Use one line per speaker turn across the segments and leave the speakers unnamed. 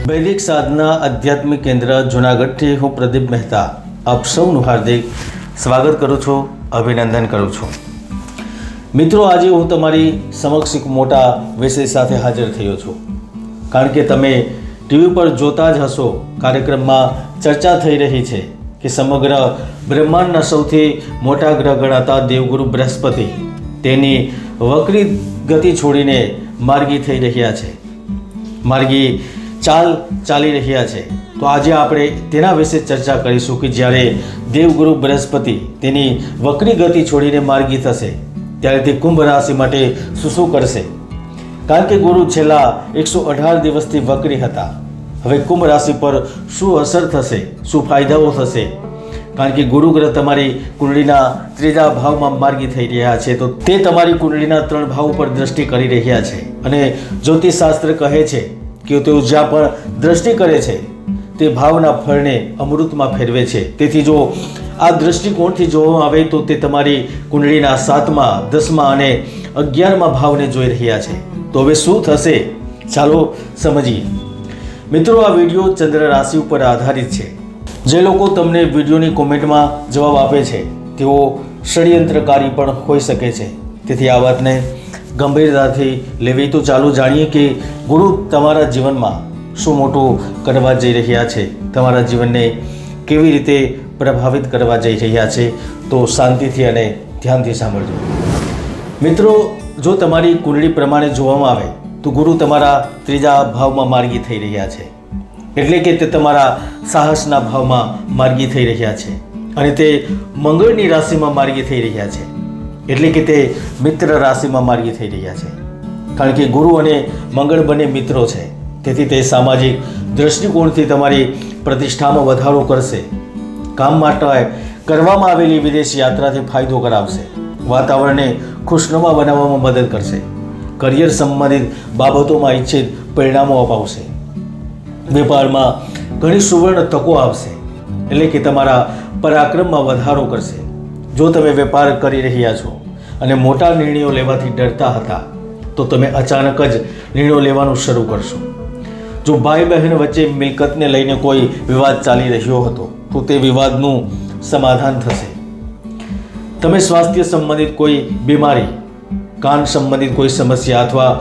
વૈદિક સાધના આધ્યાત્મિક કેન્દ્ર જૂનાગઢથી હું પ્રદીપ મહેતા આપ સૌનું હાર્દિક સ્વાગત કરું છું, અભિનંદન કરું છું. મિત્રો, આજે હું તમારી સમક્ષ એક મોટા વિષય સાથે હાજર થયો છું. કારણ કે તમે ટીવી પર જોતા જ હશો, કાર્યક્રમમાં ચર્ચા થઈ રહી છે કે સમગ્ર બ્રહ્માંડના સૌથી મોટા ગ્રહ ગણાતા દેવગુરુ બૃહસ્પતિ તેની વક્રી ગતિ છોડીને માર્ગી થઈ રહ્યા છે, માર્ગી ચાલી રહ્યા છે. તો આજે આપણે તેના વિશે ચર્ચા કરીશું કે જ્યારે દેવગુરુ બૃહસ્પતિ તેની વક્રી ગતિ છોડીને માર્ગી થશે ત્યારે તે કુંભ રાશિ માટે શું કરશે. કારણ કે ગુરુ છેલ્લા 118 દિવસથી વક્રી હતા. હવે કુંભ રાશિ પર શું અસર થશે, શું ફાયદાઓ થશે? કારણ કે ગુરુ ગ્રહ તમારી કુંડળીના 3જા ભાવમાં માર્ગી થઈ રહ્યા છે, તો તે તમારી કુંડળીના 3 ભાવ પર દ્રષ્ટિ કરી રહ્યા છે. અને જ્યોતિષશાસ્ત્ર કહે છે કે તેઓ જ્યાં પણ દ્રષ્ટિ કરે છે તે ભાવના ફળને અમૃતમાં ફેરવે છે. તેથી જો આ દૃષ્ટિકોણથી જોવામાં આવે તો તે તમારી કુંડળીના 7મા, 10મા અને 11મા ભાવને જોઈ રહ્યા છે. તો હવે શું થશે, ચાલો સમજીએ. મિત્રો, આ વિડીયો ચંદ્ર રાશિ ઉપર આધારિત છે. જે લોકો તમને વિડીયોની કોમેન્ટમાં જવાબ આપે છે તેઓ ષડયંત્રકારી પણ હોઈ શકે છે. તેથી આ વાતને ગંભીરતાથી લેવી. તો ચાલો જાણીએ કે ગુરુ તમારા જીવનમાં શું મોટું કરવા જઈ રહ્યા છે, તમારા જીવનને કેવી રીતે પ્રભાવિત કરવા જઈ રહ્યા છે. તો શાંતિથી અને ધ્યાનથી સાંભળજો. મિત્રો, જો તમારી કુંડળી પ્રમાણે જોવામાં આવે તો ગુરુ તમારા 3જા ભાવમાં માર્ગી થઈ રહ્યા છે, એટલે કે તે તમારા સાહસના ભાવમાં માર્ગી થઈ રહ્યા છે અને તે મંગળની રાશિમાં માર્ગી થઈ રહ્યા છે, એટલે કે તે મિત્ર રાશિમાં માર્ગી થઈ રહ્યા છે. કારણ કે ગુરુ અને મંગળ બંને મિત્રો છે. તેથી તે સામાજિક દૃષ્ટિકોણથી તમારી પ્રતિષ્ઠામાં વધારો કરશે, કામ માટે કરવામાં આવેલી વિદેશ યાત્રાથી ફાયદો કરાવશે, વાતાવરણને ખુશનુમા બનાવવામાં મદદ કરશે, કરિયર સંબંધિત બાબતોમાં ઈચ્છિત પરિણામો અપાવશે, વેપારમાં ઘણી સુવર્ણ તકો આવશે, એટલે કે તમારા પરાક્રમમાં વધારો કરશે. જો તમે વેપાર કરી રહ્યા છો અને મોટા નિર્ણયો લેવાથી ડરતા હતા તો તમે અચાનક જ નિર્ણયો લેવાનું શરૂ કરશો. જો ભાઈ બહેન વચ્ચે મિલકતને લઈને કોઈ વિવાદ ચાલી રહ્યો હતો તો તે વિવાદનું સમાધાન થશે. તમે સ્વાસ્થ્ય સંબંધિત કોઈ બીમારી, કાન સંબંધિત કોઈ સમસ્યા અથવા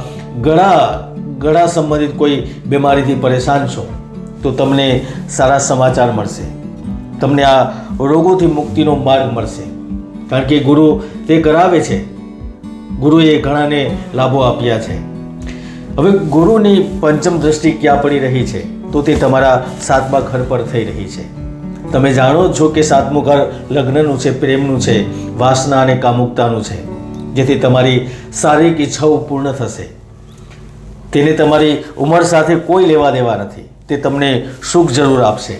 ગળા સંબંધિત કોઈ બીમારીથી પરેશાન છો તો તમને સારા સમાચાર મળશે. તમને આ રોગોથી મુક્તિનો માર્ગ મળશે. કારણ કે ગુરુ તે કરાવે છે. ગુરુએ ઘણાને લાભો આપ્યા છે. હવે ગુરુની પંચમ દ્રષ્ટિ ક્યાં પડી રહી છે તો તે તમારા 7મા ઘર પર થઈ રહી છે. તમે જાણો છો કે 7મું ઘર લગ્નનું છે, પ્રેમનું છે, વાસના અને કામુકતાનું છે. જેથી તમારી શારીરિક ઈચ્છાઓ પૂર્ણ થશે. તેને તમારી ઉંમર સાથે કોઈ લેવા દેવા નથી. તે તમને સુખ જરૂર આપશે.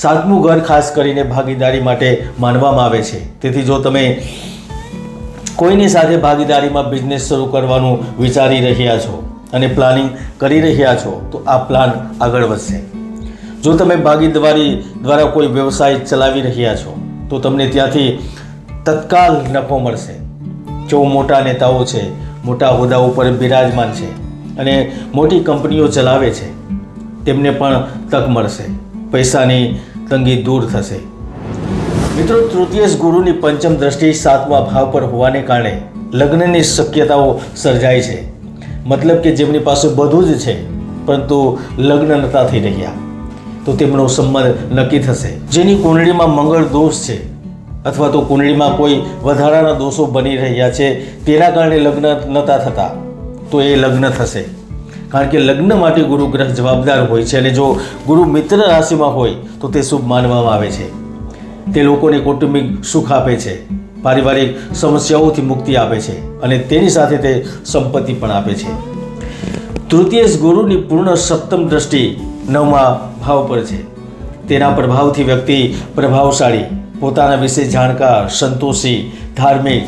7મું ઘર ખાસ કરીને ભાગીદારી માટે માનવામાં આવે છે. તેથી જો તમે કોઈની સાથે ભાગીદારીમાં બિઝનેસ શરૂ કરવાનું વિચારી રહ્યા છો અને પ્લાનિંગ કરી રહ્યા છો તો આ પ્લાન આગળ વધશે. જો તમે ભાગીદારી દ્વારા કોઈ વ્યવસાય ચલાવી રહ્યા છો તો તમને ત્યાંથી તત્કાલ નફો મળશે. જો મોટા નેતાઓ છે, મોટા હોદ્દાઓ પર બિરાજમાન છે અને મોટી કંપનીઓ ચલાવે છે તેમને પણ તક મળશે. પૈસાની તંગી દૂર થશે. મિત્રો, તૃતીય ગુરુની પંચમ દ્રષ્ટિ 7મા ભાવ પર હોવાને કારણે લગ્નની શક્યતાઓ સર્જાય છે. મતલબ કે જેમની પાસે બધું જ છે પરંતુ લગ્ન નતા થઈ રહ્યા તો તેમનો સંબંધ નક્કી થશે. જેની કુંડળીમાં મંગળ દોષ છે અથવા તો કુંડળીમાં કોઈ વધારાના દોષો બની રહ્યા છે તેના કારણે લગ્ન નતા થતા તો એ લગ્ન થશે. કારણ કે લગ્ન માટે ગુરુ ગ્રહ જવાબદાર હોય છે અને જો ગુરુ મિત્ર રાશિમાં હોય તો તે શુભ માનવામાં આવે છે. તે લોકોને કૌટુંબિક સુખ આપે છે, પારિવારિક સમસ્યાઓથી મુક્તિ આપે છે અને તેની સાથે તે સંપત્તિ પણ આપે છે. તૃતીય ગુરુની પૂર્ણ 7મ દ્રષ્ટિ 9મા ભાવ પર છે. તેના પ્રભાવથી વ્યક્તિ પ્રભાવશાળી, પોતાના વિશે જાણકાર, સંતોષી, ધાર્મિક,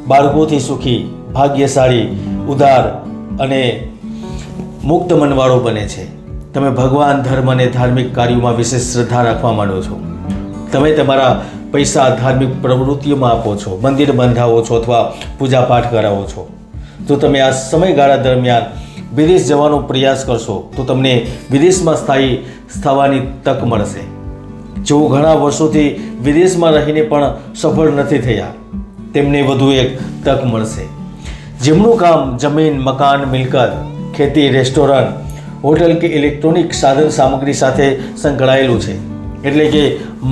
બાળકોથી સુખી, ભાગ્યશાળી, ઉદાર અને મુક્ત મનવાળો બને છે. તમે ભગવાન, ધર્મ અને ધાર્મિક કાર્યોમાં વિશેષ શ્રદ્ધા રાખવા માંડો છો. તમે તમારા પૈસા ધાર્મિક પ્રવૃત્તિઓમાં આપો છો, મંદિર બંધાવો છો અથવા પૂજાપાઠ કરાવો છો. જો તમે આ સમયગાળા દરમિયાન વિદેશ જવાનો પ્રયાસ કરશો તો તમને વિદેશમાં સ્થાયી થવાની તક મળશે. જેઓ ઘણા વર્ષોથી વિદેશમાં રહીને પણ સફળ નથી થયા તેમને વધુ એક તક મળશે. જેમનું કામ જમીન, મકાન, મિલકત, ખેતી, રેસ્ટોરન્ટ, હોટલ કે ઇલેક્ટ્રોનિક સાધન સામગ્રી સાથે સંકળાયેલું છે, એટલે કે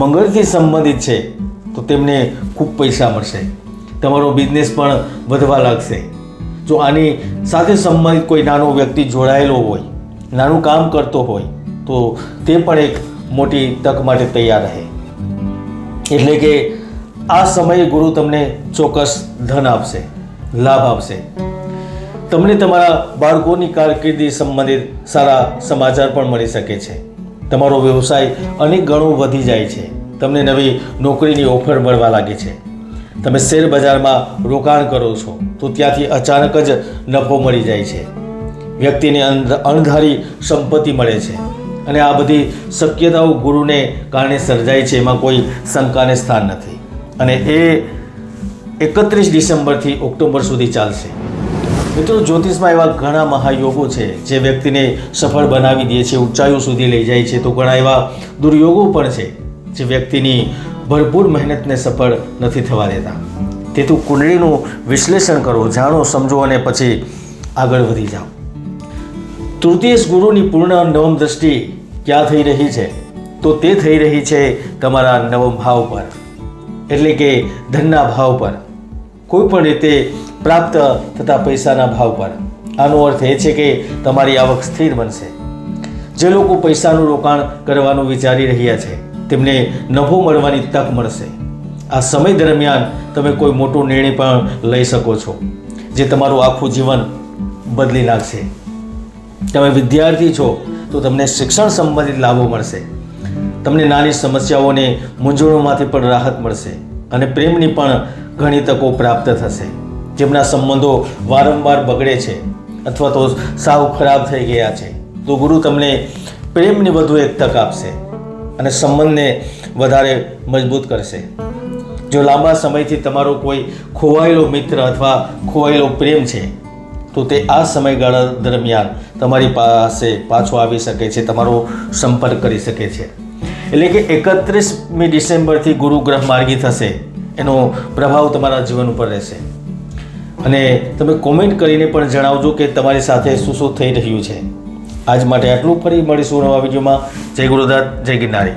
મંગળથી સંબંધિત છે, તો તેમને ખૂબ પૈસા મળશે. તમારો બિઝનેસ પણ વધવા લાગશે. જો આની સાથે સંબંધિત કોઈ નાનો વ્યક્તિ જોડાયેલો હોય, નાનું કામ કરતો હોય, તો તે પણ એક મોટી તક માટે તૈયાર રહે. એટલે કે આ સમયે ગુરુ તમને ચોક્કસ ધન આપશે, લાભ આપશે. તમને તમારા બાળકોની કારકિર્દી સંબંધિત સારા સમાચાર પણ મળી શકે છે. તમારો વ્યવસાય અનેક ગણો વધી જાય છે. તમને નવી નોકરીની ઓફર મળવા લાગે છે. તમે શેર બજારમાં રોકાણ કરો છો તો ત્યાંથી અચાનક જ નફો મળી જાય છે. વ્યક્તિને અણધારી સંપત્તિ મળે છે અને આ બધી શક્યતાઓ ગુરુને કારણે સર્જાય છે, એમાં કોઈ શંકાને સ્થાન નથી. અને એ 31 ડિસેમ્બરથી ઓક્ટોબર સુધી ચાલશે. મિત્રો, જ્યોતિષમાં એવા ઘણા મહાયોગો છે જે વ્યક્તિને સફળ બનાવી દે છે, ઊંચાઈઓ સુધી લઈ જાય છે. તો ઘણા એવા દુર્યોગો પણ છે જે વ્યક્તિની ભરપૂર મહેનતને સફળ નથી થવા દેતા. તેથી કુંડળીનું વિશ્લેષણ કરો, જાણો, સમજો અને પછી આગળ વધી જાઓ. તૃતીય ગુરુની પૂર્ણ નવમ દ્રષ્ટિ ક્યાં થઈ રહી છે? તો તે થઈ રહી છે તમારા નવમ ભાવ પર, એટલે કે ધનના ભાવ પર, કોઈ પણ રીતે પ્રાપ્ત થતા પૈસાના ભાવ પર. આનો અર્થ એ છે કે તમારી આવક સ્થિર બનશે. જે લોકો પૈસાનું રોકાણ કરવાનું વિચારી રહ્યા છે તેમને નફો મળવાની તક મળશે. આ સમય દરમિયાન તમે કોઈ મોટો નિર્ણય પણ લઈ શકો છો જે તમારું આખું જીવન બદલી નાખશે. તમે વિદ્યાર્થી છો તો તમને શિક્ષણ સંબંધિત લાભો મળશે. તમને નાની સમસ્યાઓને મૂંઝવણોમાંથી પણ રાહત મળશે અને પ્રેમની પણ ઘણી તકો પ્રાપ્ત થશે. જેમના સંબંધો વારંવાર બગડે છે અથવા તો સાવ ખરાબ થઈ ગયા છે, તો ગુરુ તમને પ્રેમની વધુ એક તક આપશે અને સંબંધને વધારે મજબૂત કરશે. જો લાંબા સમયથી તમારો કોઈ ખોવાયેલો મિત્ર અથવા ખોવાયેલો પ્રેમ છે તો તે આ સમયગાળા દરમિયાન તમારી પાસે પાછો આવી શકે છે, તમારો સંપર્ક કરી શકે છે. એટલે કે 31મી ડિસેમ્બરથી ગુરુ ગ્રહ માર્ગી થશે, એનો પ્રભાવ તમારા જીવન ઉપર રહેશે. અને તમે કોમેન્ટ કરીને પણ જણાવજો કે તમારી સાથે શું શું થઈ રહ્યું છે. આજ માટે આટલું. ફરી મળીશું નવા વિડીયોમાં. જય ગુરુદત્ત, જય ગિરનારી.